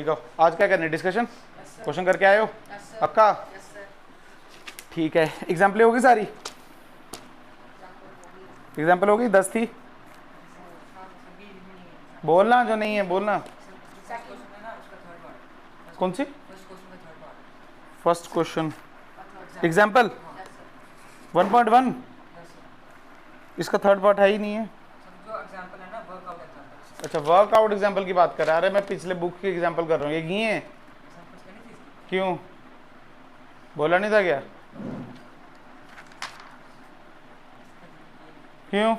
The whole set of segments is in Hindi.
ठीक है, आज क्या करना है, डिस्कशन, क्वेश्चन करके आए हो पक्का? ठीक है, एग्जाम्पल होगी सारी, एग्जाम्पल होगी 10 थी, बोलना जो नहीं है बोलना। कौन सी? फर्स्ट क्वेश्चन एग्जाम्पल 1.1, इसका थर्ड पार्ट है ही नहीं है। अच्छा, वर्कआउट एग्जाम्पल की बात कर रहा है। अरे मैं पिछले बुक की एग्जाम्पल कर रहा हूँ, ये है। क्यों बोला नहीं था क्या? क्यों?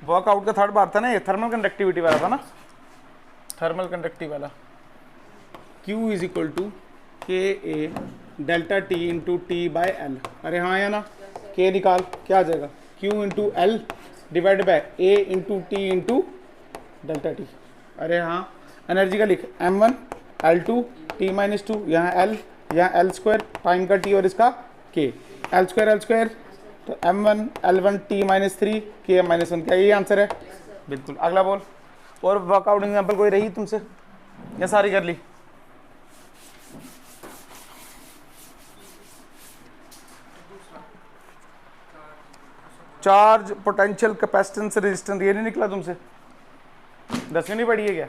वर्कआउट का थर्ड पार्ट था ना, ये थर्मल कंडक्टिविटी वाला था ना, थर्मल कंडक्टिव वाला। Q is equal to K A delta T into T by L. अरे हाँ या ना, K निकाल, क्या आ जाएगा? Q into L divide by A into T into delta T. अरे हाँ, एनर्जी का लिख M1 L2 T माइनस 2, यहाँ L, यहाँ L स्क्वायर, टाइम का T और इसका K, L स्क्वायर तो M1 L1 T minus 3 K minus 1। क्या यही आंसर है? बिल्कुल। अगला बोल। और वर्कआउट एग्जाम्पल कोई रही तुमसे या सारी कर ली? चार्ज, पोटेंशियल, कैपेसिटेंस, रेजिस्टेंस, ये नहीं निकला तुमसे? 10वीं नहीं पढ़ी है क्या?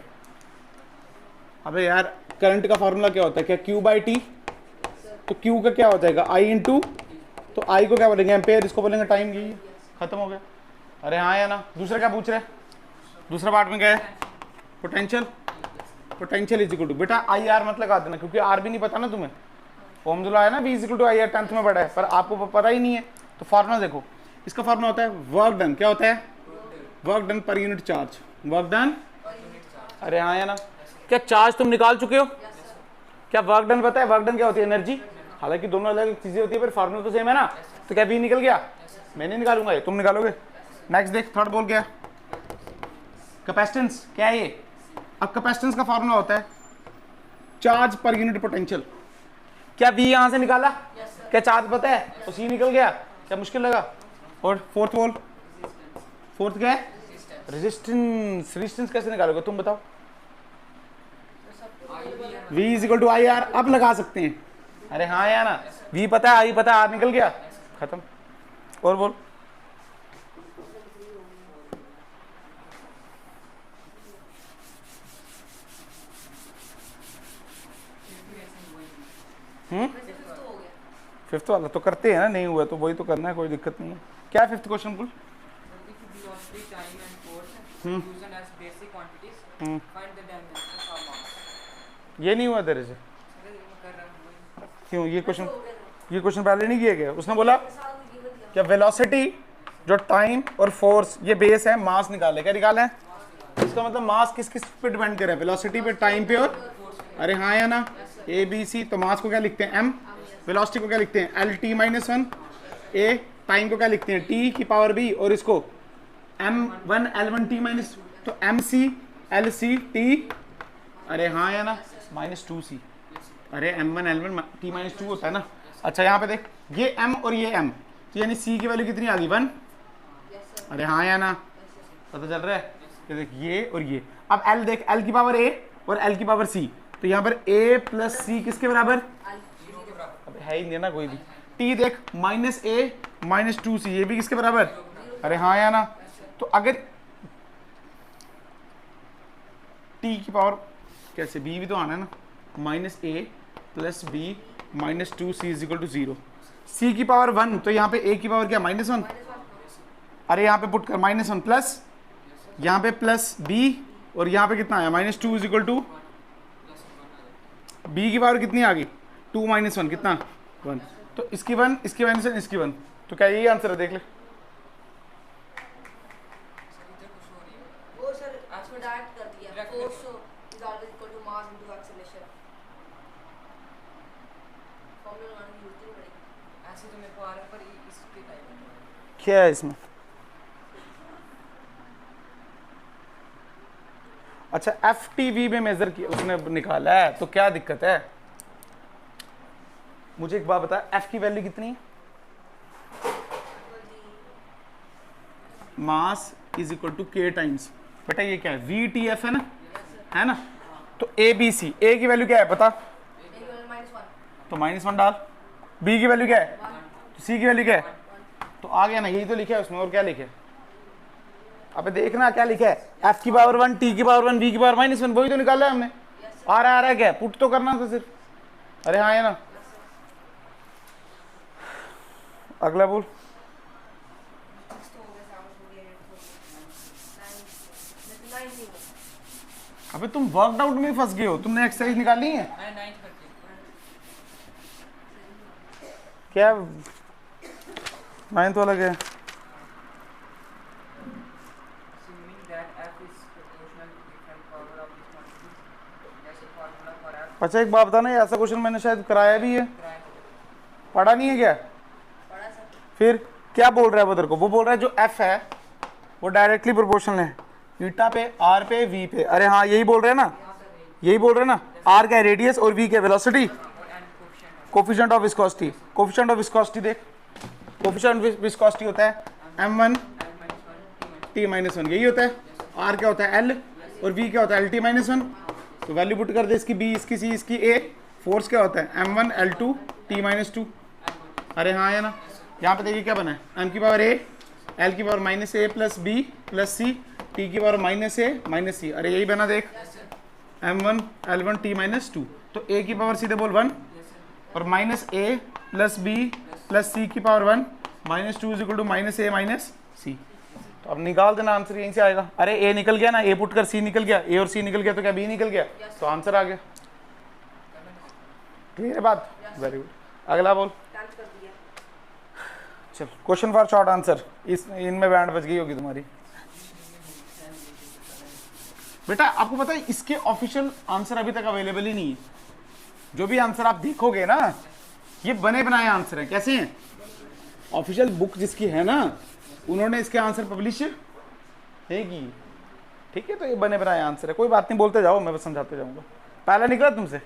अबे यार, करंट का फॉर्मूला क्या होता है? क्या Q बाई टी? तो Q का क्या हो जाएगा? I इंटू, तो I को क्या बोलेंगे? एम्पेयर, इसको बोलेंगे टाइम की। खत्म हो गया। अरे हाँ या ना? दूसरा क्या पूछ रहे? दूसरा पार्ट में क्या है? Potential. Potential is equal to, बेटा IR मत लगा देना, क्योंकि R भी नहीं पता ना तुम्हें। ओम्स लॉ है ना, V is equal to IR, 10th में पढ़ा है, पर आपको पता ही नहीं है। तो फॉर्मूला देखो, इसका फॉर्मूला होता है वर्क डन। क्या होता है? Work done per unit charge, work done. अरे हाँ या ना? क्या चार्ज तुम निकाल चुके हो? क्या वर्क डन पता है? वर्क डन क्या होती है? एनर्जी। हालांकि दोनों अलग अलग चीजें होती है, पर फॉर्मूला तो सेम है ना। तो क्या V निकल गया? मैं नहीं निकालूंगा, ये तुम निकालोगे। नेक्स्ट देख, थर्ड बोल गया कैपेसिटेंस। क्या है ये? अब कैपेसिटेंस का फॉर्मूला होता है चार्ज पर यूनिट पोटेंशियल। क्या V यहां से निकाला? क्या चार्ज पता है? तो C निकल गया। क्या मुश्किल लगा? और फोर्थ बोल, फोर्थ क्या है? रेजिस्टेंस। रेजिस्टेंस कैसे निकालोगे तुम बताओ? V is equal to IR। अब लगा सकते हैं। अरे हाँ या ना? V पता है, I पता है, R निकल गया, खत्म। और बोल। फिफ्थ वाला तो करते हैं ना, नहीं हुआ तो वही तो करना है, कोई दिक्कत नहीं है। क्या है फिफ्थ क्वेश्चन बोल? ये नहीं हुआ तेरे से? क्यों? ये क्वेश्चन पहले नहीं किया गया? उसने बोला क्या वेलोसिटी, जो टाइम और फोर्स, ये बेस है, मास निकाले। क्या निकाले हैं? इसका मतलब मास किस किस पे डिपेंड करे? वेलोसिटी पे, टाइम पे और, अरे हाँ या ना? ABC। तो मास को क्या लिखते हैं? M। वेलोसिटी को क्या लिखते हैं? LT minus 1 A। टाइम को क्या लिखते हैं? T की पावर B। और इसको M1 L1 T माइनस, तो MC LC T, अरे हाँ या ना? Minus 2C। अरे M1 L1 T माइनस 2 होता है ना। अच्छा यहाँ पे देख, ये M और ये M, तो यानी C की वैल्यू कितनी आ गई? 1। अरे हाँ या ना? पता चल रहा है? ये देख, ये और ये। अब L देख, L की पावर A और L की पावर C, तो यहाँ पर A प्लस C किसके बराबर? अब है ही नहीं ना कोई भी। T देख, माइनस A माइनस 2C, ये भी किसके बराबर? अरे हाँ या ना? तो अगर T की पावर कैसे, B भी तो आना है ना, minus A plus B minus 2C is equal to 0। C की पावर 1, तो यहाँ पे A की पावर क्या? माइनस 1। अरे यहाँ पे पुट कर माइनस 1 प्लस, यहाँ पे प्लस B, और यहाँ पे कितना आया? Minus 2 is equal to, B की पावर कितनी आ गई? 2 माइनस 1 कितना? 1। तो इसकी 1, इसकी माइनस 1, इसकी 1, तो क्या यही आंसर है? देख ले। क्या है इसमें? अच्छा, FTV में मेजर किया उसने, निकाला है, तो क्या दिक्कत है? मुझे एक बात बता, F की वैल्यू कितनी है? Mass is equal to K times, बेटा ये क्या है? VTF है ना, है ना? तो ए बी सी, ए की वैल्यू क्या है पता, तो -1 डाल, बी की वैल्यू क्या है, तो सी की वैल्यू क्या है, तो आ गया ना, यही तो लिखा है उसमें, और क्या लिखे, अबे देखना क्या लिखा है, एफ की पावर 1, टी की पावर 1, बी की पावर -1, वही तो निकाला है हमने। आ रहा है क्या, पुट तो करना था सिर्फ, अरे हाँ है ना। अगला बोल, अबे तुम वर्कआउट में फंस गए हो, तुमने एक्सरसाइज निकाली है क्या, 9th वाला क्या है, अच्छा एक बात बता ना, ऐसा क्वेश्चन मैंने शायद कराया भी है, पढ़ा नहीं है क्या, फिर क्या बोल रहा है वो तेरे को, वो बोल रहा है जो एफ है वो डायरेक्टली प्रोपोर्शनल है ईटा पे, आर पे, वी पे, अरे हाँ यही बोल रहे हैं ना, यही बोल रहे हैं ना, आर क्या है रेडियस और वी क्या velocity, coefficient of viscosity, coefficient of viscosity देख, कोफिशिएंट ऑफ विस्कोसिटी होता है m1 t-1, यही होता है, आर क्या होता है l और v क्या होता है lt-1, तो वैल्यू पुट कर दे, इसकी b, इसकी c, इसकी a, फोर्स क्या होता है m1 l2 t-2, अरे हाँ है ना, यहाँ पे देखिए क्या बना है, m की पावर a, l की power -a plus b plus c, t की पावर -a -c, अरे यही बना देख, m1 l1 t-2, तो a की पावर सीधे बोल 1 और -a plus b plus c की power 1 -2 is equal to -a -c, तो अब निकाल देना, आंसर यहीं से आएगा, अरे a निकल गया ना, a पुट कर c निकल गया, a और c निकल गया तो क्या b निकल गया, तो आंसर आ गया, क्लियर है बात, वेरी गुड। अगला बोल, चल क्वेश्चन फॉर शॉर्ट आंसर, इस इनमें बैंड बज गई होगी तुम्हारी बेटा। आपको पता है इसके ऑफिशियल आंसर अभी तक अवेलेबल ही नहीं है, जो भी आंसर आप देखोगे ना ये बने बनाए आंसर है, कैसे हैं, ऑफिशियल बुक जिसकी है ना उन्होंने इसके आंसर पब्लिश नहीं की, ठीक है, तो ये बने बनाए आंसर है, कोई बात नहीं, बोलते जाओ, मैं बस समझाते जाऊंगा। पहला निकला तुमसे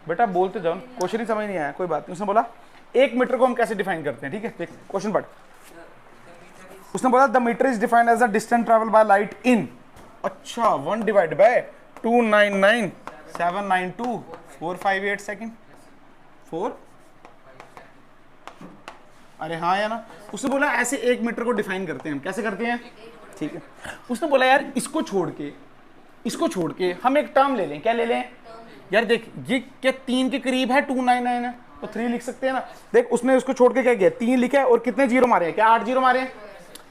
बेटा, बोलते जाओ, क्वेश्चन ही समझ नहीं आया, कोई बात नहीं। उसने बोला 1 मीटर को हम कैसे डिफाइन करते हैं, ठीक है, देख क्वेश्चन पढ़। उसने बोला the metre is defined as the distance travel by light in, अच्छा 1 डिवाइड बाय 299,792,458 सेकेंड, 4, अरे हाँ या ना। उसने बोला ऐसे 1 मीटर को डिफाइन करते हैं हम, कैसे करते हैं, ठीक है। उसने बोला यार इसको छोड़ के हम एक टर्म ले लें, क्या ले लें यार, देख ये क्या 3 के करीब है, 299 है तो 3 लिख सकते हैं ना, देख उसने उसको छोड़ के क्या किया, 3 लिखा है और कितने जीरो मारे हैं, क्या 8 जीरो मारे हैं,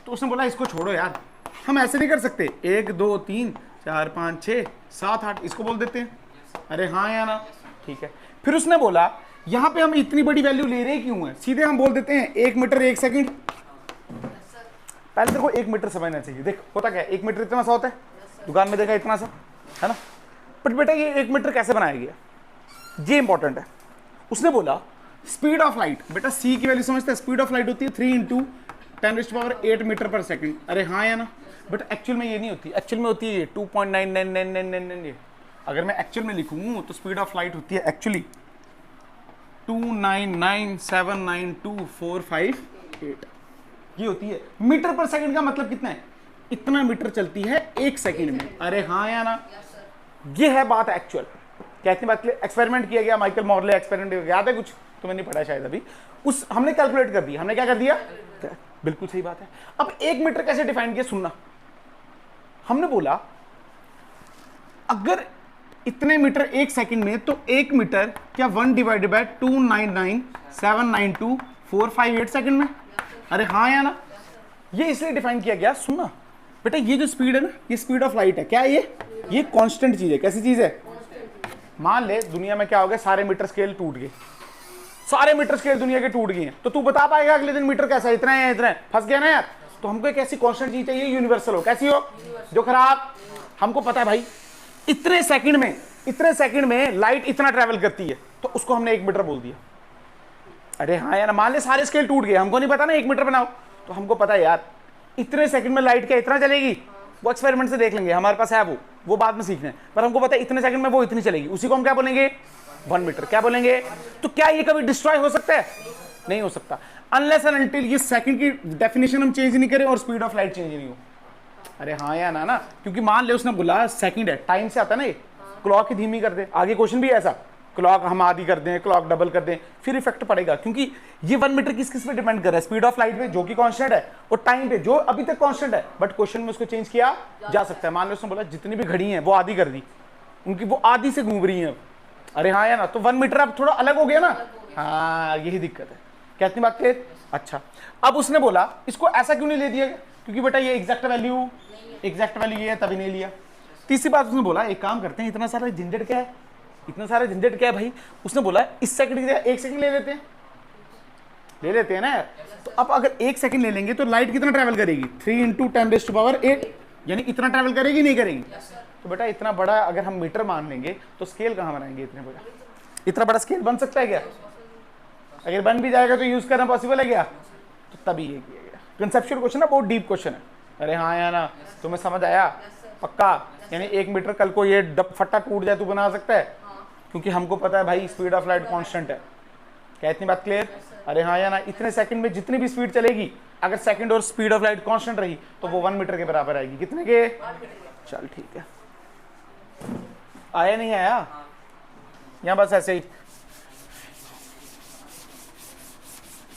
तो उसने बोला इसको छोड़ो यार, हम ऐसे नहीं कर सकते, 1 2 3 4 5 6 7 8 इसको बोल देते हैं, अरे हाँ या ना, ठीक है। फिर उसने बोला यहाँ पे हम इतनी बड़ी वैल्यू ले रहे क्यों है, सीधे हम बोल देते हैं 1 मीटर 1 सेकंड, पहले देखो 1 मीटर समझना चाहिए, देख होता क्या है, 1 मीटर इतना सा होता है, दुकान में देखा इतना सा है ना, बट बेटा ये 1 मीटर कैसे बनाया गया, ये इंपॉर्टेंट है। उसने बोला स्पीड ऑफ लाइट, बेटा सी की वैल्यू समझते हैं, स्पीड ऑफ लाइट होती है 3 × 10⁸ मीटर पर सेकंड, अरे हाँ या ना, बट एक्चुअल में ये नहीं होती, एक्चुअल में होती है ये 2.999999, अगर मैं एक्चुअल में लिखूँ तो स्पीड ऑफ लाइट होती है एक्चुअली 299,792,458, ये होती है। मीटर पर सेकंड का मतलब कितना है, इतना मीटर चलती है 1 सेकंड में, अरे हाँ या ना, ये है बात एक्चुअल। कहती बात एक्सपेरिमेंट किया गया, माइकल मॉर्ले एक्सपेरिमेंट याद है कुछ, तुम्हें नहीं पढ़ा शायद अभी, उस हमने कैलकुलेट कर दिया, हमने क्या कर दिया, बिल्कुल सही बात है। अब 1 मीटर कैसे डिफाइन किया, सुनना, हमने बोला अगर इतने मीटर 1 सेकंड में, तो 1 मीटर क्या 1 डिवाइडेड बाय 299,792,458 सेकंड में, अरे हाँ या ना, ये इसलिए डिफाइन किया गया। सुनना बेटा, ये जो स्पीड है ना, ये स्पीड ऑफ लाइट है, क्या है ये कांस्टेंट चीज है, कैसी चीज है, मान ले दुनिया में क्या हो गया, सारे मीटर स्केल टूट गए, सारे मीटर स्केल दुनिया के टूट गए हैं, तो तू बता पाएगा अगले दिन मीटर कैसा है, इतना है इतना है, फंस गया ना यार। तो हमको एक ऐसी कांस्टेंट चीज चाहिए, यूनिवर्सल हो, कैसी हो, जो खराब, हमको पता है भाई इतने सेकंड में लाइट इतना ट्रेवल करती है, तो उसको हमने 1 मीटर बोल दिया। अरे हाँ यार, मान ले सारे स्केल टूट गए, हमको नहीं पता ना 1 मीटर बनाओ, तो हमको पता है यार इतने सेकंड में लाइट क्या इतना चलेगी, वो एक्सपेरिमेंट से देख लेंगे, हमारे पास है वो बाद में सीखना है, पर हमको पता है इतने सेकंड में वो इतनी चलेगी, उसी को हम क्या बोलेंगे, 1 मीटर, क्या बोलेंगे। तो क्या ये कभी डिस्ट्रॉय हो सकता है, नहीं हो सकता, अनलेस एंड अनटिल ये सेकंड की डेफिनेशन हम चेंज नहीं करें और स्पीड ऑफ लाइट चेंज नहीं हो। अरे हाँ या ना, क्योंकि मान ले उसने बोला सेकंड है, टाइम से आता है ना ये, क्लॉक ही धीमी कर दे, आगे क्वेश्चन भी ऐसा, क्लॉक हम आधी कर दें, क्लॉक डबल कर दें, फिर इफेक्ट पड़ेगा, क्योंकि ये 1 मीटर किस पे डिपेंड कर रहा है, स्पीड ऑफ लाइट पे जो कि कांस्टेंट है, और टाइम पे जो अभी तक कांस्टेंट है, बट क्वेश्चन में उसको चेंज किया जा सकता है। मान लो उसने बोला जितनी भी घड़ी हैं वो आधी कर दी, उनकी वो आधी से घूम रही हैं। अरे हाँ या ना, तो 1 मीटर अब थोड़ा अलग हो गया ना, हाँ यही दिक्कत है। क्या इतनी बात क्लियर? अच्छा, अब उसने बोला इसको ऐसा क्यों नहीं ले दिया, क्योंकि बेटा ये एग्जैक्ट वैल्यू ये है, तभी नहीं लिया। तीसरी बात उसने बोला एक काम करते हैं, इतना सारा झंझट क्या है, इतना सारा झंझट क्या है भाई, उसने बोला इस सेकंड की जगह 1 सेकंड ले लेते हैं ना। तो अब अगर 1 सेकंड ले लेंगे तो लाइट कितना ट्रैवल करेगी, 3 × 10⁸, यानी इतना ट्रैवल करेगी नहीं करेगी। तो बेटा इतना बड़ा अगर हम मीटर मान लेंगे तो स्केल कहाँ बनाएंगे, इतना बड़ा स्केल बन सकता है क्या? अगर बन भी जाएगा तो यूज करना पॉसिबल है क्या? तो तभी ये किया गया। कंसेप्चुअल क्वेश्चन है, बहुत डीप क्वेश्चन है। अरे हाँ या ना, तुम्हें समझ आया पक्का? यानी 1 मीटर कल को ये फट्टा टूट जाए तो बना सकता है, क्योंकि हमको पता है भाई स्पीड ऑफ लाइट कांस्टेंट है। क्या इतनी बात क्लियर? अरे हाँ या ना, इतने सेकंड में जितनी भी स्पीड चलेगी, अगर सेकंड और स्पीड ऑफ लाइट कांस्टेंट रही तो वो 1 मीटर के बराबर आएगी। कितने के? चल ठीक है, आया नहीं आया यहाँ, बस ऐसे ही।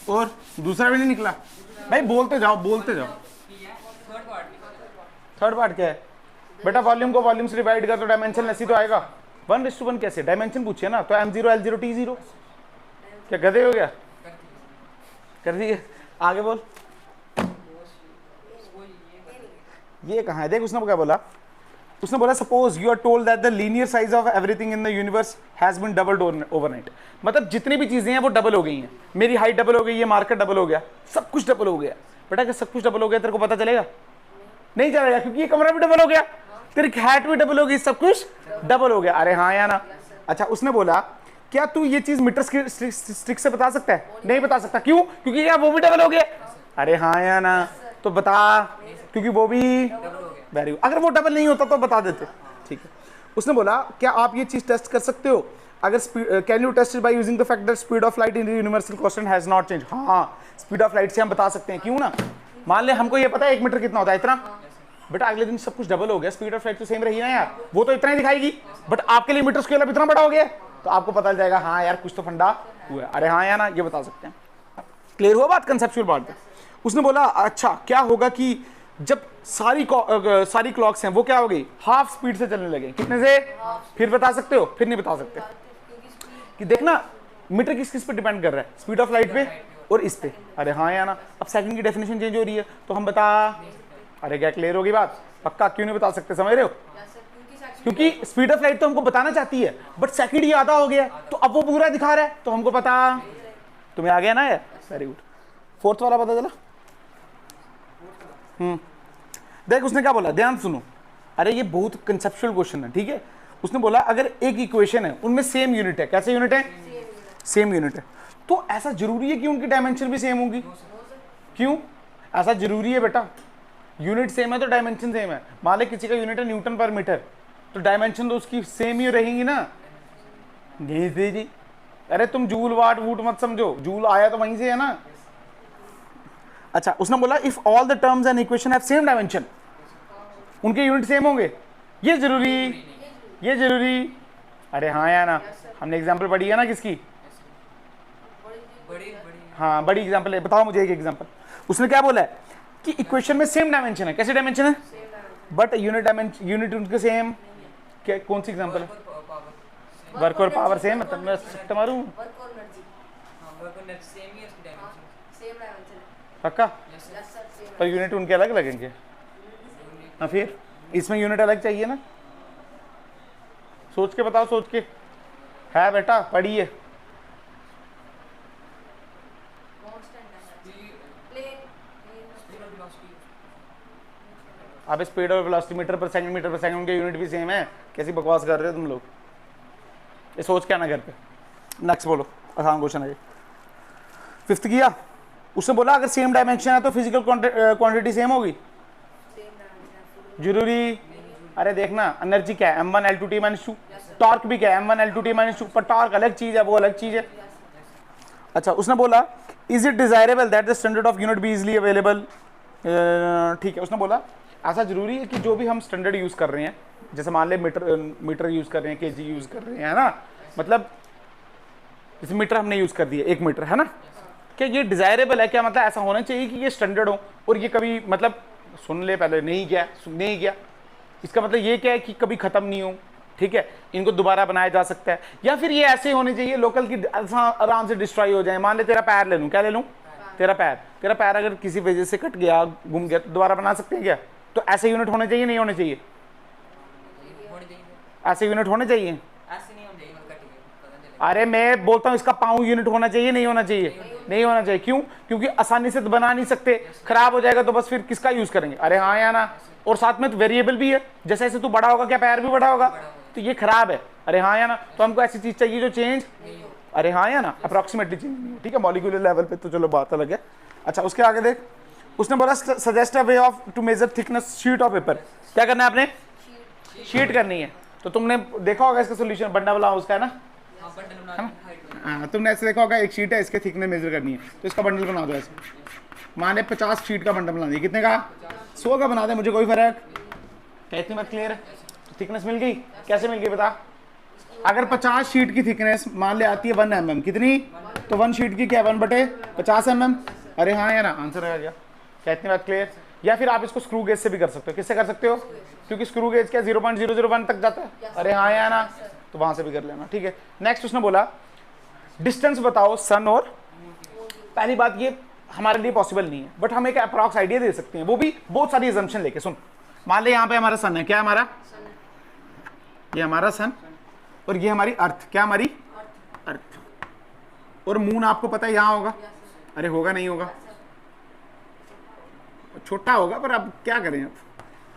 और दूसरा भी नहीं निकला भाई, बोलते जाओ। थर्ड पार्ट क्या है बेटा? वॉल्यूम को वॉल्यूम से डिवाइड कर तो डायमेंशन ऐसी तो आएगा। 1:1 कैसे? डायमेंशन पूछिए ना, तो M0 L0 T0। क्या गधे हो गया? कर दिए, आगे बोल। ये कहाँ है, देख उसने क्या बोला, उसने बोला suppose you are told that the linear size of everything in the universe has been doubled overnight. मतलब जितनी भी चीजें हैं वो डबल हो गई हैं। मेरी हाइट डबल हो गई है, मार्केट डबल हो गया, सब कुछ डबल हो गया। बेटा अगर सब कुछ डबल हो गया तेरे को पता चलेगा? नहीं चलेगा, क्योंकि ये कमरा भी डबल हो गया, तेरी हाइट भी डबल हो गई, सब कुछ डबल हो गया। अरे हाँ या ना? अच्छा, उसने बोला क्या तू ये चीज मीटर स्टिक से बता सकता है? नहीं बता सकता। क्यों? क्योंकि क्या वो भी डबल हो गया? अरे हाँ या ना? तो बता, क्योंकि वो भी वेरी गुड। अगर वो डबल नहीं होता तो बता देते, ठीक है। उसने बोला क्या आप ये चीज टेस्ट कर सकते हो, अगर can you test by using the fact that speed of light in the universal constant has not change. हाँ, स्पीड ऑफ लाइट से हम बता सकते हैं। क्यों ना? मान ले हमको ये पता है 1 मीटर कितना होता है, इतना। बेटा अगले दिन सब कुछ डबल हो गया, स्पीड ऑफ लाइट तो सेम रही ना यार, वो तो इतना ही दिखाएगी, बट आपके लिए मीटर स्केल अब इतना बड़ा हो गया, तो आपको पता चल जाएगा हाँ यार कुछ तो फंडा हुआ है। अरे हाँ या ना, ये बता सकते हैं। क्लियर हुआ बात कंसेप्चुअल बात? उसने बोला अच्छा क्या होगा कि जब सारी क्लॉक्स हैं वो क्या हो गई, हाफ स्पीड से चलने लगे। कितने से? फिर बता सकते हो? फिर नहीं बता सकते। कि देखना मीटर किस पे डिपेंड कर रहा है, स्पीड ऑफ लाइट पे और इस पे। अरे हाँ या ना? अब सेकंड की डेफिनेशन चेंज हो रही है तो हम बता, अरे क्या क्लियर होगी बात? पक्का क्यों नहीं बता सकते, समझ रहे हो? क्योंकि स्पीड ऑफ लाइट तो हमको बताना चाहती है, बट सेकंड ही आधा हो गया, तो अब वो पूरा दिखा रहा है तो हमको पता। तुम्हें आ गया ना यार, वेरी गुड। फोर्थ वाला पता चला? देख उसने क्या बोला, ध्यान सुनो। अरे ये बहुत कंसेप्चुअल क्वेश्चन है, ठीक है। उसने बोला अगर एक इक्वेशन है उनमें सेम यूनिट है, कैसे यूनिट है? सेम यूनिट है, तो ऐसा जरूरी है कि उनकी डायमेंशन भी सेम होगी? क्यों ऐसा जरूरी है बेटा? यूनिट सेम है तो डायमेंशन सेम है। मान ले किसी का यूनिट है न्यूटन पर मीटर, तो डायमेंशन तो उसकी सेम ही रहेंगी ना। जी अरे तुम जूल वाट वूट मत समझो, जूल आया तो वहीं से है ना। अच्छा, उसने बोला if all the terms and equation have same dimension, उनके यूनिट सेम होंगे। ये जरूरी। अरे हाँ या ना? हमने एग्जांपल पढ़ी है ना किसकी? हाँ बड़ी एग्जांपल है, बताओ मुझे एक एग्जांपल। उसने क्या बोला है कि इक्वेशन में सेम डायमेंशन है। कैसे डायमेंशन है? बट यूनिट उनके सेम। क्या कौन सी एग्जांपल है? वर्क और पावर सेम। मतलब मैं सट्टा मारूं पक्का? पर यूनिट उनके अलग लगेंगे। हाँ फिर इसमें यूनिट अलग चाहिए ना। सोच के बताओ, सोच के। है बेटा, पढ़िए। अब स्पीड और वेलोसिटी मीटर पर सेकंड के यूनिट भी सेम है। कैसी बकवास कर रहे हो तुम लोग? ये सोच के आना घर पे। नेक्स्ट बोलो, आसान क्वेश्चन है ये। फिफ्थ किया। उसने बोला अगर सेम डायमेंशन है तो फिजिकल क्वांटिटी सेम होगी? जरूरी? अरे देखना एनर्जी क्या है, m1 L2 T - 2। टॉर्क भी क्या है, m1 L2 T - 2। पर टॉर्क अलग चीज है, वो अलग चीज है। अच्छा, उसने बोला is it desirable that the standard of unit be easily available. ठीक है, उसने बोला ऐसा जरूरी है कि जो भी हम स्टैंडर्ड यूज़ कर रहे हैं, जैसे मान ले मीटर यूज़ कर रहे हैं, केजी यूज़ कर रहे हैं, है ना, मतलब जैसे मीटर हमने यूज़ कर दिया 1 मीटर, है ना, क्या ये डिज़ायरेबल है? क्या मतलब ऐसा होना चाहिए कि ये स्टैंडर्ड हो और ये कभी मतलब सुन ले पहले, नहीं गया, इसका मतलब ये क्या है कि कभी ख़त्म नहीं हो, ठीक है, इनको दोबारा बनाया जा सकता है, या फिर ये ऐसे होने चाहिए लोकल की आराम से डिस्ट्रॉय हो जाए। मान ले तेरा पैर ले लूँ, क्या ले लूँ, तेरा पैर अगर किसी वजह से कट गया, गुम गया, तो दोबारा बना सकते हैं क्या? तो ऐसे यूनिट होने चाहिए, नहीं होने चाहिए? ऐसे यूनिट होने चाहिए। अरे मैं बोलता हूँ इसका पाँव यूनिट होना चाहिए, नहीं होना चाहिए? नहीं होना चाहिए। क्यों? क्योंकि आसानी से तो बना नहीं सकते, खराब हो जाएगा तो बस फिर किसका यूज करेंगे? अरे हाँ या ना? और साथ में तो वेरिएबल भी है, जैसे जैसे तू बड़ा होगा क्या पैर भी बड़ा होगा, तो ये खराब है। अरे हाँ या ना? तो हमको ऐसी चीज चाहिए जो चेंज, अरे हाँ या ना, अप्रॉक्सीमेटली चेंज नहीं हो, ठीक है, मॉलिक्यूलर लेवल पे तो चलो बात अलग है। अच्छा, उसके आगे देख, उसने बोला suggest a way of to measure thickness sheet of paper. क्या करना है आपने? शीट करनी है। तो तुमने देखा होगा इसका सोल्यूशन, बंडा वाला उसका है ना, हाँ, तुमने ऐसे देखा होगा, एक शीट है, इसके थिकनेस मेजर करनी है, तो इसका बंडल बना दो ऐसे। माने 50 शीट का बंडल बना दिया, कितने का? 100 का बना दे, मुझे कोई फर्क। क्या इतनी बात क्लियर है? तो थिकनेस मिल गई, कैसे मिल गई बता? अगर 50 शीट की थिकनेस मान ले आती है 1 mm, कितनी? तो 1 शीट की क्या, 1/50 mm। अरे हाँ या ना? आंसर आ गया। क्या इतनी बात क्लियर? या फिर आप इसको स्क्रू गेज से भी कर सकते हो। किससे कर सकते हो? क्योंकि स्क्रू गेज क्या 0.001 तक जाता है। अरे हाँ या ना? तो वहां से भी कर लेना, ठीक है। नेक्स्ट उसने बोला डिस्टेंस बताओ सन और, पहली बात ये हमारे लिए पॉसिबल नहीं है, बट हम एक अप्रॉक्स आइडिया दे सकते हैं, वो भी बहुत सारी असम्पशन लेके। सुन, मान ले यहाँ पे हमारा सन है, क्या है हमारा? ये हमारा सन, और ये हमारी अर्थ, क्या हमारी? अर्थ। और मून आपको पता है यहाँ होगा, अरे होगा नहीं होगा? छोटा होगा, पर अब क्या करें अब।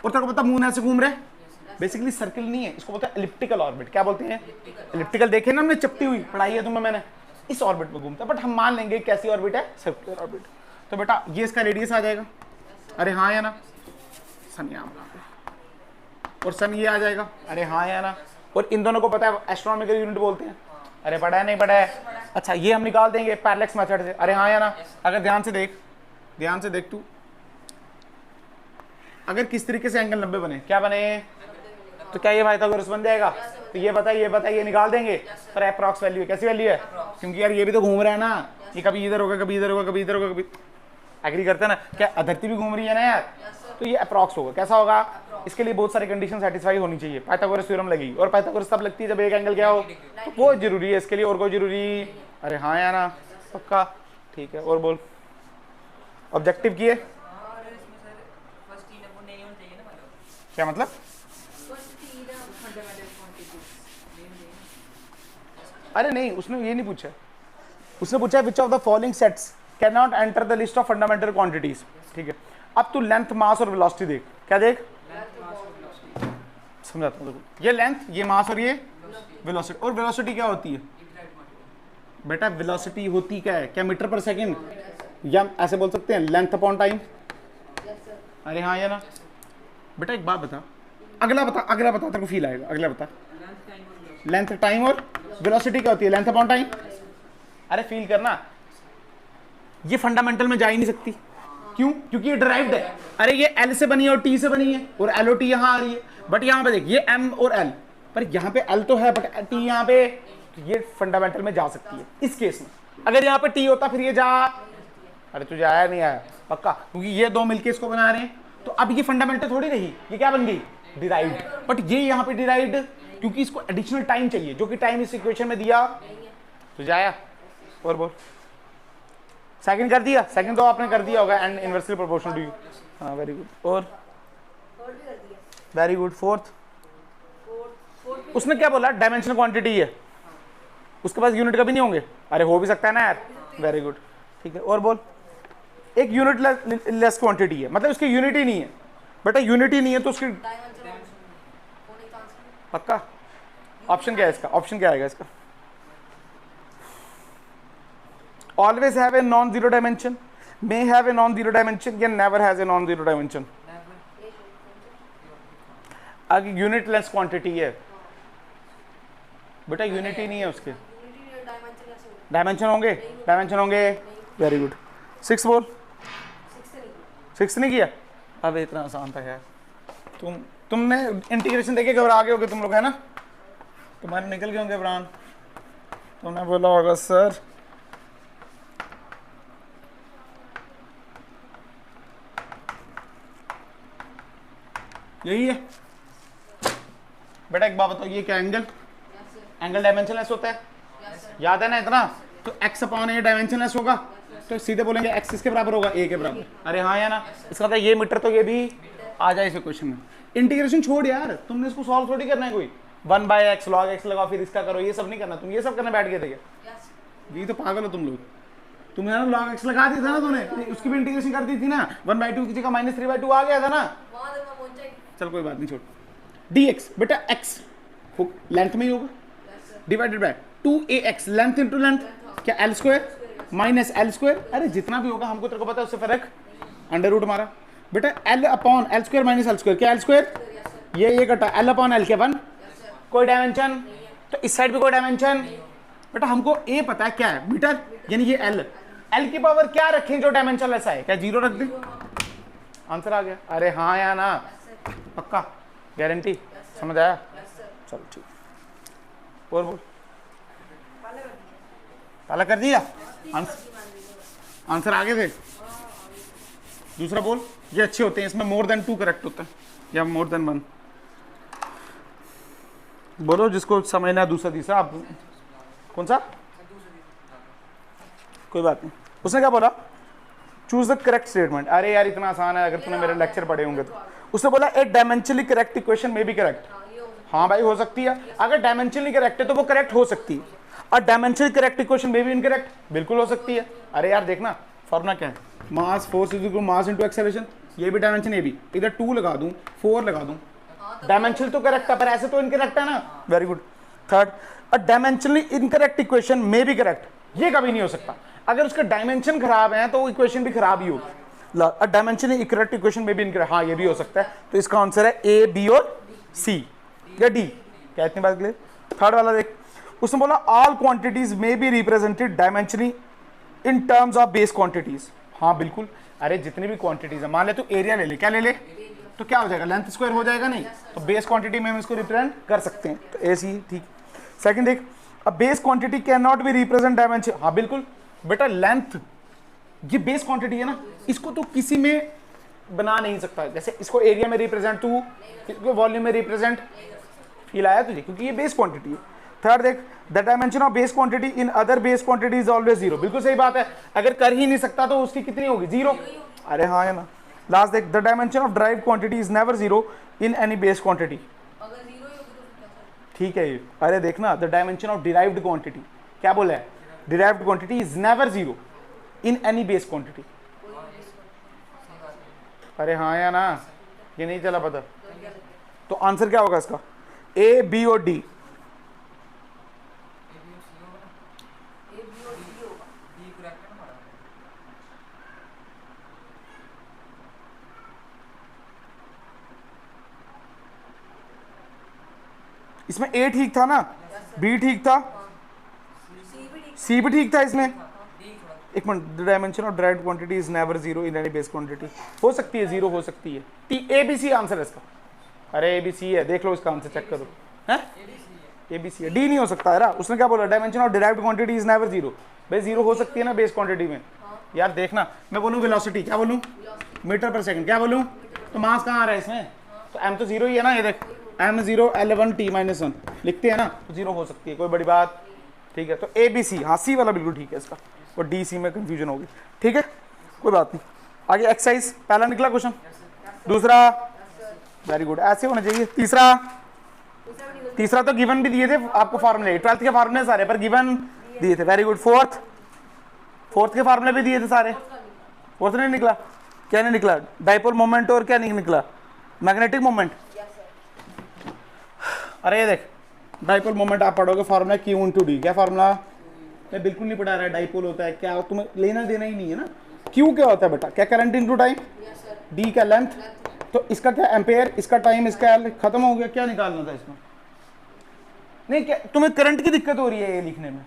और तेरे को पता मून ऐसे घूम रहे, बेसिकली सर्कल नहीं है, इसको बोलते हैं एलिप्टिकल ऑर्बिट। क्या बोलते हैं? एलिप्टिकल। देखे ना हमने, चपटी हुई पढ़ाई है तुम्हें मैंने, इस ऑर्बिट में घूमता है, बट हम मान लेंगे कैसी ऑर्बिट है? Circular orbit. तो बेटा ये इसका रेडियस आ जाएगा, अरे हाँ या ना? सन यहाँ और सन ये आ जाएगा, अरे हाँ या ना? और इन दोनों को पता है एस्ट्रोनॉमिकल यूनिट बोलते हैं, अरे पढ़ा है नहीं पढ़ा है? अच्छा, ये हम निकाल देंगे पैरेलैक्स मेथड से, अरे हाँ या ना? अगर ध्यान से देख तू, अगर किस तरीके से एंगल 90 बने, क्या बने, तो क्या ये पाइथागोरस बन जाएगा? तो ये बता ये निकाल देंगे, पर अप्रॉक्स वैल्यू है। कैसी वैल्यू है? क्योंकि यार ये भी तो घूम रहा है ना, ये कभी इधर होगा, कभी इधर होगा, कभी इधर होगा, कभी, एग्री करते हैं ना? क्या धरती भी घूम रही है ना यार, तो ये अप्रॉक्स होगा। कैसा होगा? इसके लिए बहुत सारी कंडीशन सेटिस्फाई होनी चाहिए, पाइथागोरस थ्योरम लगेगी, और पाइथागोरस तब लगती है जब एक एंगल क्या हो, तो वो जरूरी है इसके लिए, और कोई जरूरी? अरे हाँ या ना? पक्का, ठीक है। और बोल, ऑब्जेक्टिव किए, क्या मतलब? अरे नहीं, उसने ये नहीं पूछा, उसने पूछा which of the following sets can not enter the list of fundamental quantities, ठीक है। अब तू लेंथ, मास और वेलोसिटी देख, क्या देख, समझाता हूँ। ये लेंथ, ये मास और ये वेलोसिटी। और वेलोसिटी क्या होती है बेटा? वेलोसिटी होती क्या है? क्या मीटर पर सेकंड, या ऐसे बोल सकते हैं लेंथ अपॉन टाइम। अरे हाँ या ना? बेटा एक बात बता, अगला बता, तेरे को फील आएगा, अगला बता। लेंथ, टाइम और वेलोसिटी क्या होती है? Length upon time. अरे फील करना, ये फंडामेंटल में जा ही नहीं सकती। क्यों? क्योंकि ये डिराइव्ड है। अरे ये एल से बनी है और टी से बनी है, और एल और टी यहाँ आ रही है, बट यहाँ पे देख ये एम और एल, पर यहाँ पे एल तो है बट टी यहाँ पे, ये फंडामेंटल में जा सकती है इस केस में। अगर यहाँ पे टी होता फिर ये जा, अरे तुझे आया नहीं आया? पक्का, क्योंकि ये दो मिलके इसको बना रहे हैं, तो अब ये फंडामेंटल थोड़ी रही, ये क्या बन गई? डिराइव्ड। बट ये यहाँ पे डिराइव्ड क्योंकि इसको एडिशनल टाइम चाहिए, जो कि टाइम इस इक्वेशन में दिया, तुझे आया? और बोल, सेकंड कर दिया? सेकंड तो आपने कर दिया होगा, and inversely proportional to you. हाँ वेरी गुड। और वेरी गुड। फोर्थ उसने क्या बोला? डायमेंशनल क्वांटिटी है, उसके पास यूनिट कभी नहीं होंगे। अरे हो भी सकता है ना यार, वेरी गुड, ठीक है। और बोल, एक यूनिट लेस क्वांटिटी है, मतलब उसकी यूनिट ही नहीं है। बेटा यूनिट ही नहीं है तो उसकी, पक्का? ऑप्शन क्या है इसका? ऑप्शन क्या आएगा इसका? Always have a non zero dimension, may have a non zero dimension, या never has a non zero dimension. अगर यूनिट लेस क्वांटिटी है बेटा, यूनिट ही नहीं है उसके, डायमेंशन होंगे, डायमेंशन होंगे, वेरी गुड। 6 बोल, 6 नहीं किया? अब इतना आसान था यार, तुमने इंटीग्रेशन देखे घबरा गए होगे तुम लोग, है ना? तुम्हारे निकल गए होंगे ब्रान। तुमने बोला होगा सर यही है बेटा। एक बात बताओ, ये क्या एंगल? एंगल डायमेंशनलेस होता है, याद है ना इतना? तो x अपॉन a डायमेंशनलेस होगा, तो सीधे बोलेंगे x किसके बराबर होगा? a के बराबर। अरे हाँ या ना? इसका मतलब ये मीटर तो ये भी आ जाए इस क्वेश्चन में। इंटीग्रेशन छोड़ यार, तुमने इसको सॉल्व थोड़ी करना है कोई 1/x log x लगाओ फिर इसका करो, ये सब नहीं करना। तुम ये सब करने बैठ गए थे क्या? ये तो पागल हो तुम लोग। तुमने ना log x लगा दिया था ना, तुमने उसकी भी इंटीग्रेशन कर दी थी ना। 1/2 की जगह -3/2 आ गया था ना। चल कोई बात नहीं, छोड़। dx बेटा x लेंथ में ही होगा divided by 2ax, length into length, क्या l square minus l square. अरे जितना भी होगा हमको तेरे को पता है, उससे फर्क अंडर रूट मारा बेटा। l upon l square minus l square, क्या l स्क्वायर? ये कटा l अपॉन l के 1, कोई डायमेंशन? तो इस साइड भी कोई डायमेंशन? बेटा हमको a पता है क्या है, मीटर, यानी ये l की पावर क्या रखें जो डायमेंशन ऐसा है, क्या 0 रख दें? आंसर आ गया। अरे हाँ या ना? पक्का गारंटी? समझ आया? चलो ठीक। और बोल, काला कर दिया? आंसर आगे थे। दूसरा बोल। ये अच्छे होते हैं, इसमें मोर देन 2 करेक्ट होता है या मोर देन 1। बोलो जिसको समझना है। दूसरा तीसरा आप कौन सा? कोई बात नहीं। उसने क्या बोला? Choose the correct statement. अरे यार इतना आसान है, अगर तूने मेरे लेक्चर पढ़े होंगे तो। उसने बोला ए डायमेंशनली करेक्ट इक्वेशन में भी करेक्ट। हाँ भाई हो सकती है, अगर डायमेंशनली करेक्ट है तो वो करेक्ट हो सकती है। और डायमेंशनली करेक्ट इक्वेशन में भी इनकरेक्ट बिल्कुल हो सकती है। अरे यार देखना फॉर्मूला क्या है, mass force is equal to mass into acceleration. ये भी डायमेंशन, ये भी। इधर 2 लगा दूं 4 लगा दूं, डायमेंशन तो करेक्ट है पर ऐसे तो इनकरेक्ट है ना। Very good. थर्ड, अ डायमेंशनली इनकरेक्ट इक्वेशन में भी करेक्ट। ये कभी नहीं हो सकता, अगर उसका डायमेंशन खराब है तो इक्वेशन भी खराब ही होगी। अ डायमेंशनली इनकरेक्ट इक्वेशन में भी इनकरेक्ट, हाँ ये भी हो सकता है। तो इसका आंसर है ए, बी और सी या डी। क्या इतनी बात क्लियर? थर्ड वाला देख, उसने बोला ऑल क्वांटिटीज में be represented dimensionally in terms of base quantities. हाँ बिल्कुल। अरे जितनी भी क्वांटिटीज है, मान ले तो एरिया ले ले, क्या ले ले? तो क्या हो जाएगा? लेंथ स्क्वायर हो जाएगा नहीं? तो बेस क्वांटिटी में हम इसको रिप्रेजेंट कर सकते हैं, तो ए सी। ठीक। सेकंड देख, a base quantity can not be represent dimension. हाँ बिल्कुल बेटा, लेंथ ये बेस क्वांटिटी है ना, इसको तो किसी में बना नहीं सकता। जैसे इसको एरिया में रिप्रेजेंट, तू इसको वॉल्यूम में रिप्रेजेंट, फील आया तुझे? क्योंकि ये बेस क्वांटिटी है। थर्ड देख, the dimension of base quantity in other base quantity is always 0। बिल्कुल सही बात है, अगर कर ही नहीं सकता तो उसकी कितनी होगी? 0। अरे हाँ है ना। लास्ट देख, the dimension of derived quantity is never 0 in any base quantity. ठीक है ये। अरे देखना, the dimension of derived quantity, क्या बोला है? Derived quantity is never 0 in any base quantity. अरे हाँ या ना? ये नहीं चला पता? तो आंसर क्या होगा इसका? ए, बी और डी। इसमें ए ठीक था ना, बी ठीक था, सी भी ठीक था इसमें। एक minute, the dimension of derived quantity is never 0 in any base quantity. हो सकती है 0, हो सकती है। ए बी सी आंसर है इसका। अरे ए बी सी है, देख लो इसका आंसर, चेक करो। है ए बी सी है, डी नहीं हो सकता है ना। उसने क्या बोला? Dimension of derived quantity is never 0। भाई 0 हो सकती है ना बेस क्वांटिटी में। यार देखना, मैं बोलूँ वेलोसिटी, क्या बोलूँ? मीटर पर सेकंड, क्या बोलूँ? तो मास कहाँ आ रहा है इसमें? तो एम तो 0 ही है ना। ये देख, m 0 L1 T - 1 लिखते हैं ना, तो 0 हो सकती है, कोई बड़ी बात। ठीक है, तो ए बी सी, हाँ सी वाला बिल्कुल ठीक है इसका, और डी सी में कंफ्यूजन होगी। ठीक है, कोई बात नहीं। आगे एक्सरसाइज पहला निकला क्वेश्चन, दूसरा वेरी गुड, ऐसे होना चाहिए। तीसरा तो गिवन भी दिए थे आपको फार्मूले, 12th के फार्मूले सारे, पर गिवन दिए थे। Very good. फोर्थ के फार्मूले भी दिए थे सारे। फोर्थ नहीं निकला? क्या नहीं निकला? डाइपोल मोमेंट और क्या नहीं निकला? Magnetic moment. अरे ये देख, डाइपोल मोमेंट आप पढ़ोगे फार्मूला Q × D। क्या फार्मूला? मैं बिल्कुल नहीं पढ़ा रहा है। डाइपोल होता है क्या, तुम्हें लेना देना ही नहीं है ना। Q क्या होता है बेटा? क्या करंट इनटू टाइम, D क्या लेंथ, तो इसका क्या एम्पेयर, इसका टाइम, इसका एल। खत्म हो गया। क्या निकालना था इसमें? नहीं, क्या तुम्हें करंट की दिक्कत हो रही है ये लिखने में?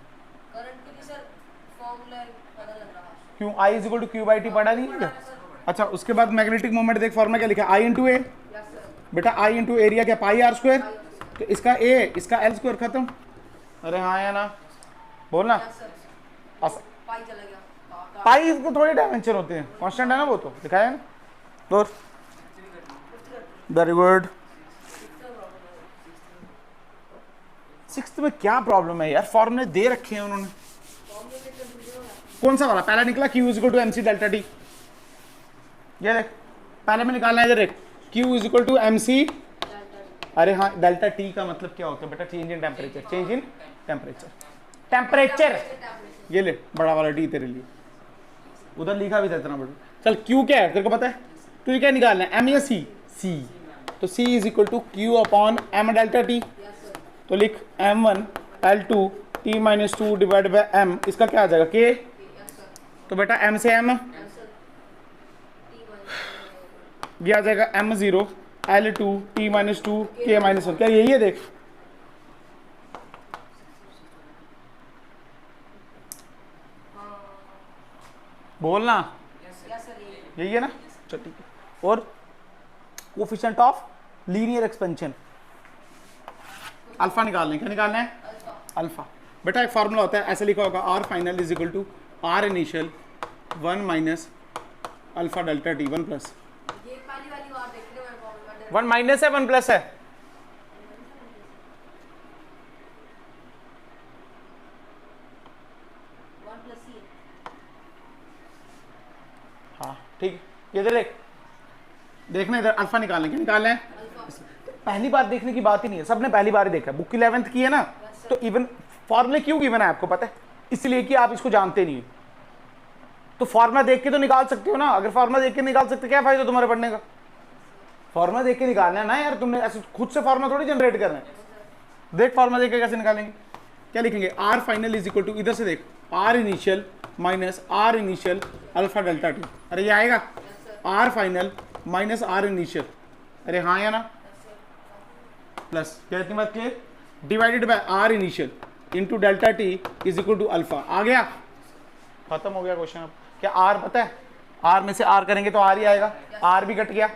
क्यों? I = Q/T पढ़ा नहीं है? अच्छा, उसके बाद मैग्नेटिक मोमेंट देख, फार्मूला क्या लिखा है? I × A। बेटा आई इंटू एरिया क्या पाई आर स्क्वायर, तो इसका ए इसका एल स्क्वायर खत्म। अरे हाँ या ना बोलना। पाई को थोड़ी डायमेंशन होते हैं, कांस्टेंट है ना वो, तो दिखाया है ना। और वेरी गुड। सिक्स्थ में क्या प्रॉब्लम है यार, फॉर्मूले दे रखे हैं उन्होंने। कौन सा वाला पहला निकला, Q is equal to M C delta T. ये देख पहले में निकालना है इधर देख, Q is equal to M C. अरे हाँ डेल्टा टी का मतलब क्या होता है बेटा, change in temperature, change in temperature, temperature. ये ले बड़ा वाला टी तेरे लिए, उधर लिखा भी था इतना बड़ा। चल Q क्या है तेरे को पता है, तो ये क्या निकालना है, एम या सी, सी। तो C is equal to Q upon M delta T. तो लिख m1 L2 t minus 2 divide by m, इसका क्या आ जाएगा k। तो बेटा m से m ये आ जाएगा m0 L2 t minus 2 k minus 1, क्या यही है देख। बोलना यही है ना, चल ठीक है। और coefficient of linear expansion alpha निकालना है, क्या निकालना है, अल्फा। बेटा एक फार्मूला होता है ऐसे लिखा होगा, R final is equal to R initial 1 minus alpha delta T 1 plus 1 minus है 1 प्लस है। हाँ ठीक है, ये देख देखना इधर अल्फा निकालना है, क्या निकालना है। पहली बार देखने की बात ही नहीं है, सबने पहली बार ही देखा, बुक 11th की है ना, तो इवन फॉर्मूले क्यों गिवन है आपको पता है, इसलिए कि आप इसको जानते नहीं हो। तो फॉर्मूला देख के तो निकाल सकते हो ना, अगर फॉर्मूला देख के निकाल सकते क्या फायदा तुम्हारे पढ़ने का। फॉर्मूला देख के निकालना है ना यार, तुमने ऐसे खुद से फॉर्मूला थोड़ी जनरेट करना है। देख फॉर्मूला देख के कैसे निकालेंगे, क्या लिखेंगे, R final is equal to, इधर से देख R initial minus R initial alpha delta T. अरे ये आएगा R final minus R initial, अरे हाँ या ना, प्लस क्या इतनी बात clear, divided by R initial into delta T is equal to alpha. आ गया, खत्म हो गया क्वेश्चन। अब क्या आर पता है, आर में से आर करेंगे तो आर ही आएगा, आर भी कट गया।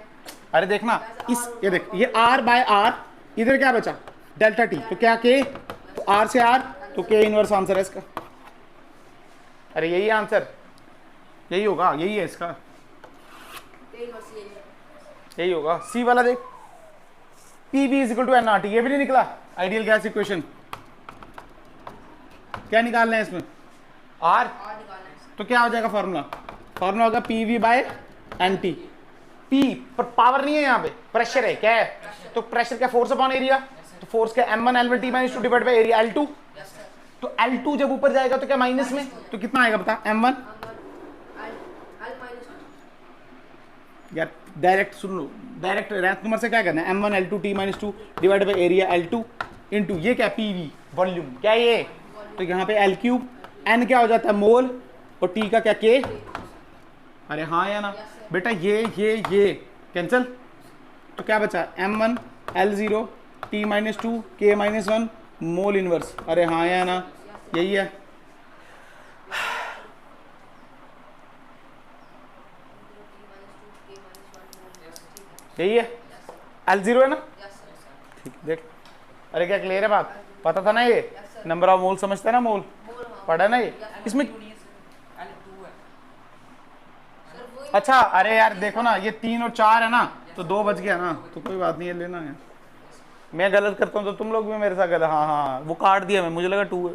अरे देखना इस, ये देख ये आर बाय आर, इधर क्या बचा डेल्टा टी, तो क्या के, तो आर से आर, तो के इनवर्स आंसर है इसका। अरे यही आंसर, यही होगा, यही है इसका, यही होगा सी वाला। देख P V is equal to N R T, ये भी नहीं निकला आइडियल गैस इक्वेशन। क्या निकालना है इसमें, आर, तो क्या हो जाएगा फॉर्मूला, फॉर्मूला होगा P V by N T. P पर पावर नहीं है यहाँ पे, प्रेशर है, क्या है, तो प्रेशर क्या, फोर्स अपॉन एरिया, तो फोर्स क्या m1 L1 t minus 2 divide by area L2। तो L2 जब ऊपर जाएगा तो क्या माइनस में, तो कितना आएगा बता, m1 यार डायरेक्ट सुन लो, डायरेक्ट रैंक नंबर से क्या करना है, m1 L2 t minus 2 divide by area L2 into ये क्या PV वॉल्यूम, क्या ये, तो यहाँ पे L क्यूब, n क्या हो जाता है मोल, और t का क्या k। अरे हाँ या ना बेटा, ये कैंसिल, तो क्या बचा m1 L0 t minus 2 k minus 1 mole inverse. अरे हाँ या ना, यही है। यही है, L0 है ना, ठीक देख। अरे क्या क्लियर है बात, पता था ना, ये नंबर ऑफ मोल समझता है ना, मोल पढ़ा ना ये इसमें। अच्छा अरे यार देखो ना, ये 3 और 4 है ना, तो 2 बच गया ना, तो कोई बात नहीं है, लेना है। मैं गलत करता हूँ तो तुम लोग भी मेरे साथ गलत, हाँ हाँ वो काट दिया मैं, मुझे लगा 2 है,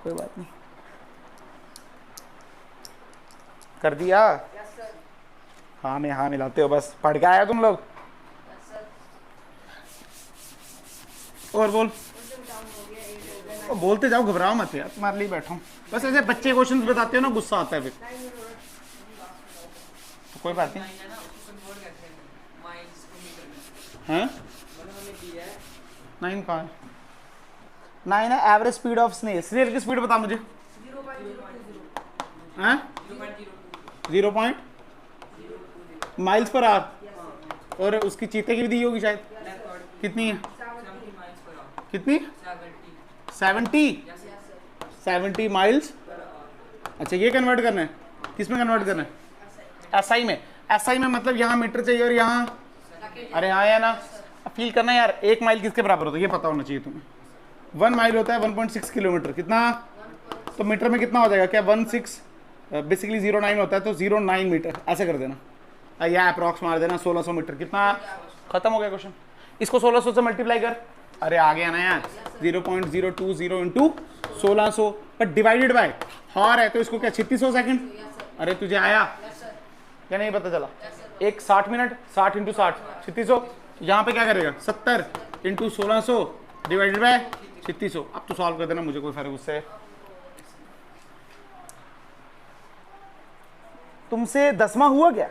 कोई बात नहीं, कर दिया। हाँ में हाँ मिलाते हो, बस पढ़ के आया तुम लोग। और बोल, बोलते जाओ, घबराओ मत यार, तुम्हारे लिए बैठा हूँ। बस ऐसे बच्चे क्वेश्चंस बताते हो ना, गुस्सा आता है फिर, तो कोई बात नहीं। हाँ 9 कहाँ है, 9 है average speed of snail. Snail की स्पीड बता मुझे, 0 माइल्स पर आवर, और उसकी चीते की भी दी होगी शायद, कितनी है, कितनी 70 माइल्स। अच्छा ये कन्वर्ट करना है, किस में कन्वर्ट करना है, एसआई में। एसआई में मतलब यहाँ मीटर चाहिए और यहाँ अरे हाँ या ना, फील करना यार। 1 माइल किसके बराबर होता है ये पता होना चाहिए तुम्हें। 1 माइल होता है 1.6 किलोमीटर, कितना? तो मीटर में कितना हो जाएगा? क्या 16 बेसिकली 09 होता है, तो 09 मीटर ऐसे कर देना, या अप्रॉक्स मार देना 1600 मीटर। कितना? खत्म हो गया क्वेश्चन। इसको 1600 से मल्टीप्लाई कर, अरे आ गया ना यार, 0.020 into 1600, but divided by hour है तो इसको क्या 3600 सेकंड। अरे तुझे आया या नहीं पता चला? एक 60 मिनट, 60 इंटू 60 3600। यहाँ पे क्या करेगा 70 इंटू 1600 डिवाइडेड बाय 3600। अब तो सॉल्व कर देना, मुझे कोई फर्क उससे। तुमसे 10वां हुआ क्या?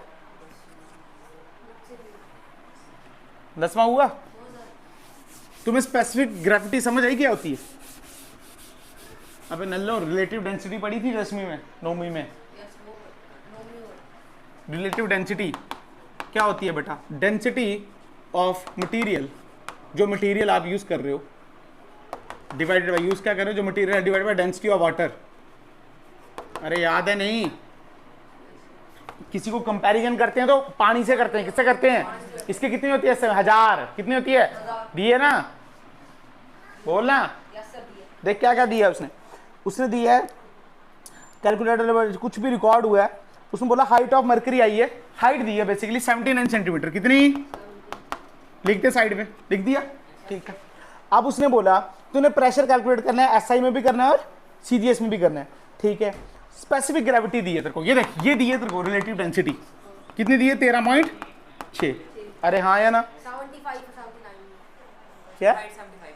10वां हुआ? तुम्हें स्पेसिफिक ग्रेविटी समझ आई क्या होती है? अबे नल्लो, रिलेटिव डेंसिटी पढ़ी थी 10वीं में, 9वीं में। रिलेटिव डेंसिटी क्या होती है बेटा? डेंसिटी ऑफ मटेरियल, जो मटेरियल आप यूज कर रहे हो, डिवाइडेड बाय, यूज क्या कर रहे हो जो material, divided by density of water. अरे याद है नहीं? किसी को कंपैरिजन करते हैं तो पानी से करते हैं, किससे करते हैं? इसकी कितनी होती है? 1000। कितनी होती है? दी है ना, बोलना। देख क्या क्या दिया उसने। उसने दिया है कैलकुलेटर, कुछ भी रिकॉर्ड हुआ है उसमें बोला हाइट ऑफ मरकरी आई है, हाइट दी है बेसिकली 79 सेंटीमीटर। कितनी? लिखते साइड में, लिख दिया, ठीक है। अब उसने बोला तूने प्रेशर कैलकुलेट करना है, एसआई में भी करना है और सीजीएस में भी करना है, ठीक है। स्पेसिफिक ग्रेविटी दी है तेरे को, ये देख, ये दी है तेरे को रिलेटिव डेंसिटी। कितनी दी है? 13.6। अरे हाँ या ना? 75 क्या? 75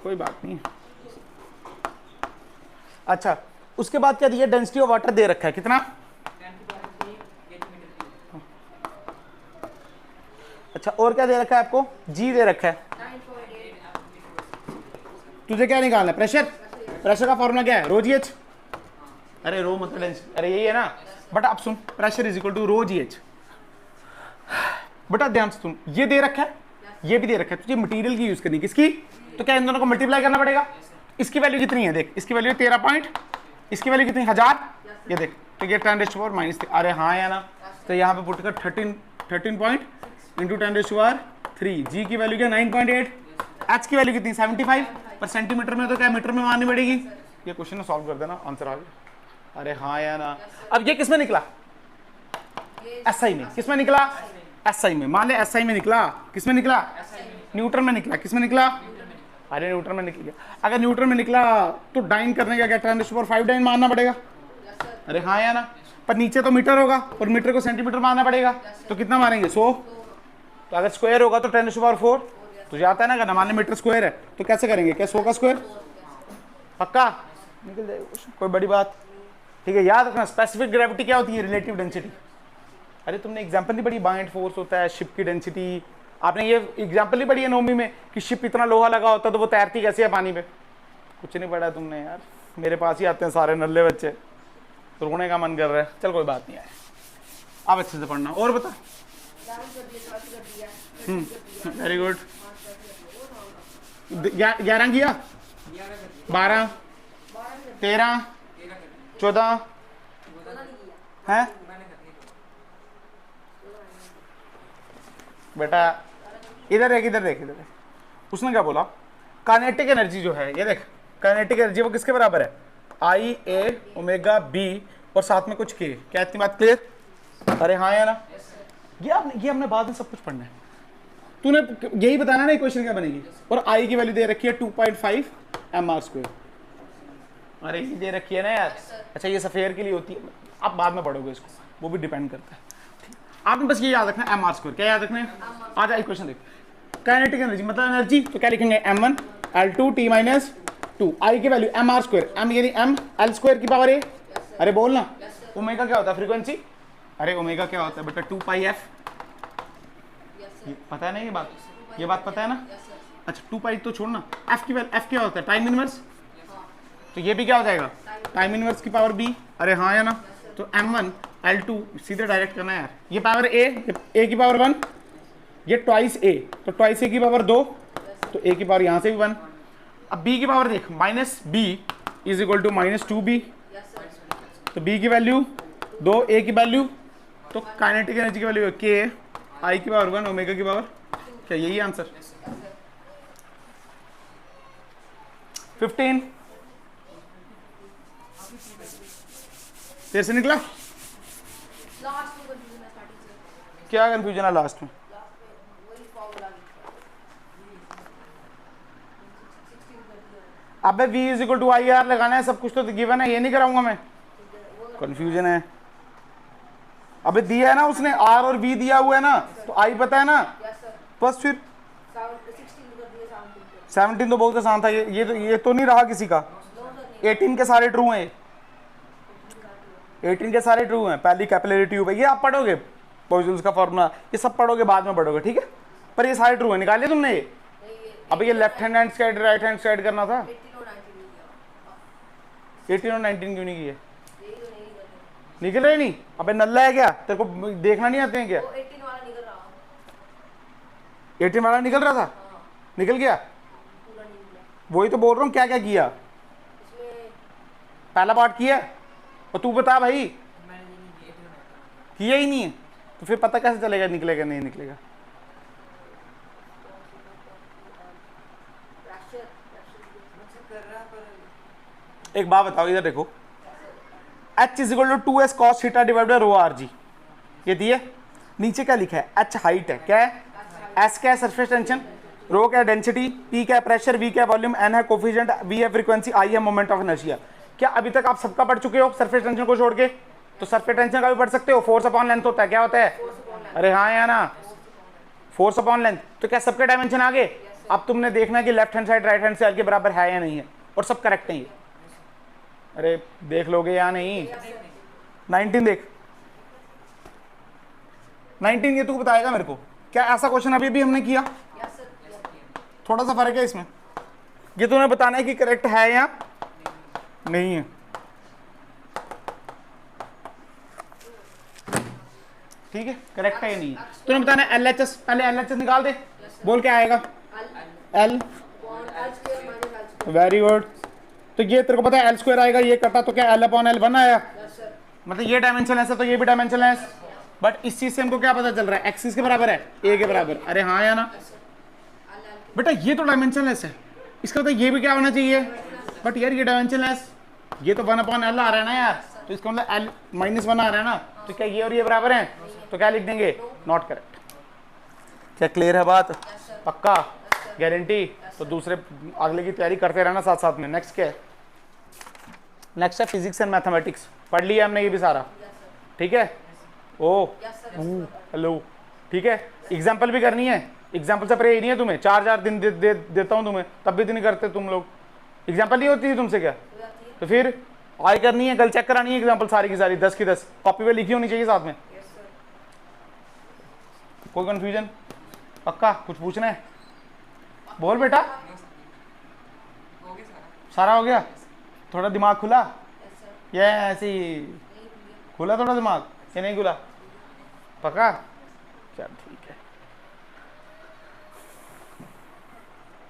कोई बात नहीं। अच्छा, उसके बाद क्या दिया? डेंसिटी ऑफ वाटर दे रखा है, कितना? अच्छा, और क्या दे रखा है आपको? जी दे रखा है। तुझे क्या निकालना है? प्रेशर। प्रेशर का फॉर्मूला क्या है? रो जी एच। अरे रो मतलब डेंसिटी, अरे यही है ना बेटा। अब सुन, pressure is equal to rho G H. बेटा ध्यान से सुन, ये दे रखा है, ये भी दे रखा है, तुझे मटेरियल की यूज करनी है। किसकी? तो क्या इन दोनों को मल्टीप्लाई करना पड़ेगा। इसकी वैल्यू कितनी है देख, इसकी वैल्यू 13 पॉइंट, इसकी वैल्यू कितनी? 1000। ये देख, तो ये 10⁻⁻3। अरे हाँ या ना? तो यहाँ पे पुट कर 13 पॉइंट इंटू 10⁻3। जी की वैल्यू क्या? 9.8। एच की वैल्यू कितनी? 75 पर सेंटीमीटर में, तो क्या मीटर में मारनी पड़ेगी। ये क्वेश्चन सॉल्व कर देना, आंसर आ गया। अरे हाँ या ना? अब ये किसमें निकला? एसआई में। किसमें निकला? एसआई में। मान ले एसआई में निकला, किसमें निकला? न्यूटन में निकला। किसमें निकला? अरे न्यूटन में निकल गया। अगर न्यूटन में निकला तो डाइन करने का क्या 10⁻5 डाइन मारना पड़ेगा। अरे हाँ या ना? पर नीचे तो मीटर होगा और मीटर को सेंटीमीटर मारना पड़ेगा, तो कितना मारेंगे? 100। तो अगर स्क्वायर होगा तो 10⁻4। तुझे आता है ना, अगर मान ली मीटर स्क्वायर है तो कैसे करेंगे? क्या 100 का स्क्वायर? पक्का निकल जाएगा, कोई बड़ी बात, ठीक है। याद रखना स्पेसिफिक ग्रेविटी क्या होती है? Relative density. अरे तुमने एग्जांपल नहीं पढ़ी? बाइंड फोर्स होता है, शिप की डेंसिटी। आपने ये एग्जांपल नहीं पढ़ी है 9वीं में कि शिप इतना लोहा लगा होता तो वो तैरती कैसे है पानी पे? कुछ नहीं पढ़ा तुमने यार। मेरे पास ही आते हैं सारे नल्ले बच्चे, तो रोने का मन कर रहा है। चल कोई बात नहीं है, आप अच्छे से पढ़ना। और बता। Very good. 11 किया, 12, 13, 14 है बेटा। इधर देख, इधर देख, इधर देख। उसने क्या बोला? काइनेटिक एनर्जी जो है, ये देख, काइनेटिक एनर्जी वो किसके बराबर है? आई ए ओमेगा बी और साथ में कुछ के। क्या इतनी बात क्लियर? अरे हाँ या ना? ये हमने बाद में सब कुछ पढ़ना है। तूने यही बताना ना इक्वेशन क्या बनेगी। और आई की वैल्यू दे रखी है 2.5 mr²। अरे ये दे रखी है ना यार। अच्छा, ये सफेयर के लिए होती है, आप बाद में पढ़ोगे इसको, वो भी डिपेंड करता है। आपने बस ये याद रखना है mr²। क्या याद रखना है? आ जाए इक्वेशन देख। काइनेटिक एनर्जी मतलब एनर्जी, तो क्या लिखेंगे? m1 L2 T-2। आई की वैल्यू mr², m यानी m L² की पावर a। अरे बोलना। ओमेगा क्या होता है? फ्रीक्वेंसी। अरे ओमेगा क्या होता है बेटा? 2πf। पता है ना ये बात पता है ना? अच्छा 2π तो छोड़ना, f की वैल्यू, f क्या होता है? Time inverse. तो ये भी क्या हो जाएगा? टाइम इनवर्स की पावर b। अरे हाँ या ना? तो m1 L2 सीधे डायरेक्ट करना है यार। ये पावर a की पावर 1, ये ट्वाइस a, तो ट्वाइस a की पावर 2, तो a की पावर यहाँ से भी 1। अब b की पावर देख, -b is equal to -2b, तो b की वैल्यू 2, a की वैल्यू, तो काइनेटिक एनर्जी की वैल्यू k आई की पावर 1 ओमेगा की पावर, क्या यही आंसर? 15 तेरे से निकला? क्या कंफ्यूजन है लास्ट में? अबे v is equal to I R लगाना है, सब कुछ तो गिवन है, ये नहीं कराऊंगा मैं। कंफ्यूजन है। अबे दिया है ना उसने, r और v दिया हुआ है ना, तो i पता है ना, बस फिर 17 तो बहुत आसान था। ये तो नहीं रहा किसी का। 18 के सारे ट्रू हैं, 18 के सारे ट्रू हैं। पहली कैपिलरी ट्यूब है, ये आप पढ़ोगे, पॉइजन्स का फॉर्मूला ये सब पढ़ोगे, बाद में पढ़ोगे, ठीक है। पर ये सारे ट्रू है, निकाले तुमने ये? अबे ये left hand side right hand side करना था। 18 और 19 क्यों नहीं किए? निकल रहे नहीं? अबे नल्ला है क्या, तेरे को देखना नहीं आते हैं क्या? 18 वाला निकल रहा था, निकल गया। वही तो बोल रहा हूँ, क्या क्या किया? पहला पार्ट किया और तू बता भाई, किया ही नहीं है तो फिर पता कैसे चलेगा निकलेगा नहीं निकलेगा? एक बात बताओ, इधर देखो, h is equal to 2s cos theta divide by rho R G, ये दिए। नीचे क्या लिखा है? h हाइट है, क्या है? s क्या है? Surface tension. रो क्या है? डेंसिटी। p क्या है? प्रेशर। v क्या है? वॉल्यूम। n है कोफिशिएंट। v है फ्रीक्वेंसी। i है मोमेंट ऑफ इनर्शिया। क्या अभी तक आप सबका पढ़ चुके हो सरफेस टेंशन को छोड़ के? तो सरफेस टेंशन का भी पढ़ सकते हो। फोर्स अपॉन लेंथ होता है, क्या होता है? अरे हाँ या ना, फोर्स अपॉन लेंथ। तो क्या सबके डायमेंशन आ गए? अब तुमने देखना कि left hand side right hand side के बराबर है या नहीं है, और सब करेक्ट है ये। अरे देख लोगे या नहीं? 19 देख, 19 ये तू बताएगा मेरे को। क्या ऐसा क्वेश्चन अभी भी हमने किया? थोड़ा सा फर्क है इसमें, ये तुम्हें बताना है कि करेक्ट है या नहीं है। ठीक है, करेक्ट है या नहीं है तुम्हें बताना है। LHS, पहले LHS निकाल दे, बोल क्या आएगा? L, very good. तो ये तेरे को पता है L स्क्वायर आएगा, ये कटा तो क्या L अपॉन L 1 आया, मतलब ये डायमेंशन ऐसा तो ये भी डायमेंशन है। बट इस चीज से हमको क्या पता चल रहा है? x किसके बराबर है? a के बराबर। अरे हाँ या ना बेटा, ये तो डायमेंशनलेस है, इसका मतलब ये भी क्या होना चाहिए? बट यार ये डायमेंशनलेस, ये तो 1 अपॉन L आ रहा है ना यार, तो इसका मतलब L -1 आ रहा है ना, तो क्या ये और ये बराबर है? तो क्या लिख देंगे? Not correct. क्या क्लियर है बात? पक्का? गारंटी? तो दूसरे अगले की तैयारी करते रहना साथ साथ में। नेक्स्ट क्या है? नेक्स्ट है फिजिक्स एंड मैथमेटिक्स। पढ़ लिया हमने ये भी सारा, ठीक है? ओ हेलो, ठीक है। एग्जाम्पल भी करनी है, एग्जाम्पल से परे नहीं है तुम्हें, 4 दिन देता हूँ तुम्हें, तब भी तो नहीं करते तुम लोग। एग्जाम्पल नहीं होती है तुमसे क्या? तो फिर आज करनी है, कल चेक करानी है एग्जाम्पल सारी की सारी, 10 की 10 कॉपी पे लिखी होनी चाहिए साथ में। कोई कंफ्यूजन? पक्का? कुछ पूछना है? बोल बेटा। सारा हो गया? थोड़ा दिमाग खुला? ये ऐसे ही खुला थोड़ा दिमाग, ये नहीं खुला? पक्का? चल ठीक।